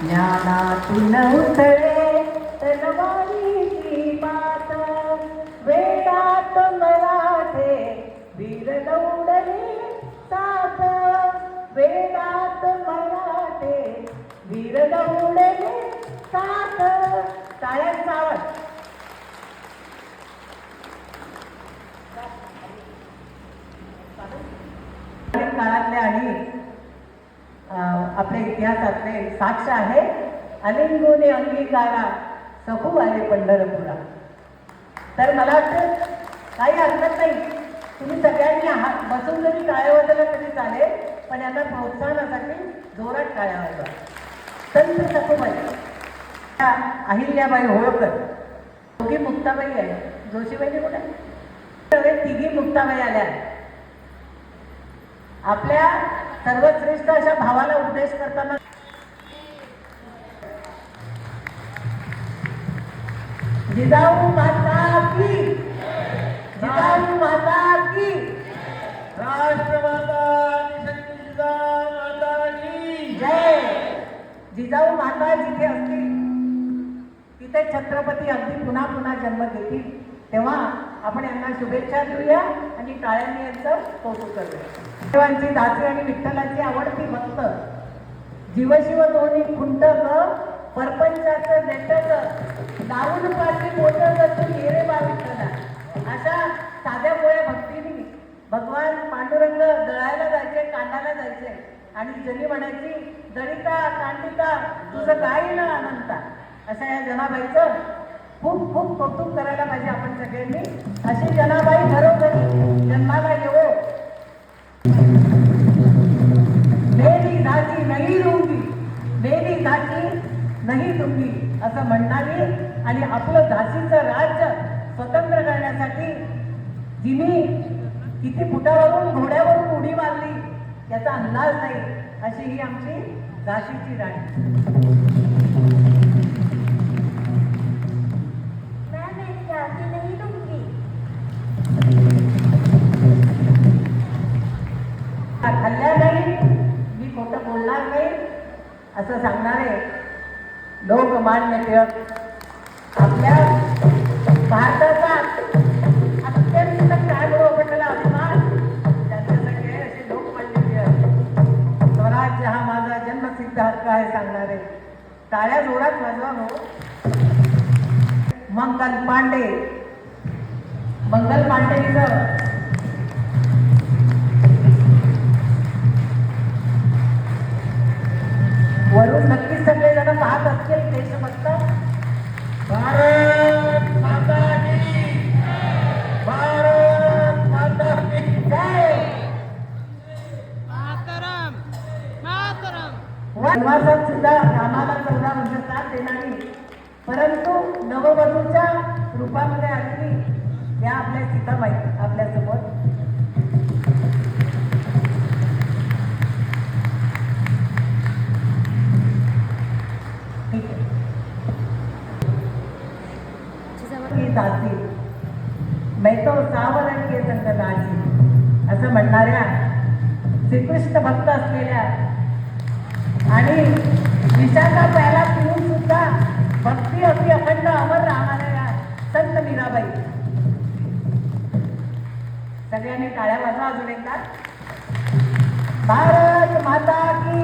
ज्ञानातून उतळे तलवारीची मात, वेदात मराठे वीर दौडले साथ, वेदात मराठे वीर दौडले साथ. टाळ्यांचा आवाज. काळातल्या आणि आपल्या इतिहासातले साक्ष आहे. अलिंगोने अंगीकारा सखू आले पंढरपुरा. तर मला वाटतं काही हरकत नाही, तुम्ही सगळ्यांनी बसून जरी टाळ्या वाजवल्या तरी चालेल, पण यांना प्रोत्साहनासाठी जोरात टाळ्या वाजवा. संत सखूबाई अहिल्याबाई होळकर, दोघी मुक्ताबाई आहे. जोशीबाईने कुठे तिघी मुक्ताबाई आल्या. आपल्या सर्वश्रेष्ठ अशा भावाला उपदेश करताना जिजाऊ माता की, जिजाऊ माता की, राष्ट्रमाता जिजाऊ माता की जय. जिजाऊ माता जिथे असतील तिथे छत्रपती अगदी पुन्हा पुन्हा जन्म घेतील. तेव्हा आपण यांना शुभेच्छा देऊया आणि टाळ्यांनी यांचं कौतुक करूया. देवांची दासी आणि विठ्ठलाची आवडती भक्त, जीवशिव दोन्ही खुंट ग, परपंचाचं नेटग, लावून पाठी मोठं तू येरे बा विठ्ठला. अशा साध्या पोळ्या भक्तीने भगवान पांडुरंग दळायला जायचे, कांडाला जायचे आणि जरी म्हणायची दळिता कांडिता तुझं काय ना अनंता. अशा या जनाबाईचं खूप खूप कौतुक करायला पाहिजे आपण सगळ्यांनी. अशी जनाबाई घरोघरी जन्माला येवो. मेरी झाशी नाही दूंगी, मेरी झाशी नाही दूंगी असं म्हणणारी आणि आपलं झाशीचं राज्य स्वतंत्र करण्यासाठी जिने किती फुटावरून घोड्यावरून उडी मारली याचा अंदाज नाही, अशी ही आमची झाशीची राणी. खाल्ल्या नाही, मी खोटं बोलणार नाही असं सांगणारे लोकमान्य टिळक आपल्या भारताचा अत्यंत काळोख पडलेला अभिमान त्यांच्यासाठी आहे. असे लोकमान्य टिळक. स्वराज्य हा माझा जन्मसिद्ध हक्क आहे सांगणारे. टाळ्या जोरात वाजवा हो. मंगल पांडे, मंगल पांडेचं वरून नक्कीच सगळे जण पाहत असतील देशभक्त. भारत माता की, भारत माता की जय. मातरम मातरम. वनवासात सुद्धा रामाला 14 वर्ष साथ देणारी, परंतु नववधूच्या रूपामध्ये आलेली या आपल्या सीताबाई आपल्यासोबत. दासी मैं तो सावरण के संग दासी असं म्हणणाऱ्या श्रीकृष्ण भक्त असलेल्या आणि विषाचा प्याला पिऊन सुद्धा भक्ती अगदी अखंड अमर राहणाऱ्या संत मीराबाई. सगळ्यांनी टाळ्या वाजवा अजून एकदा. भारत माता की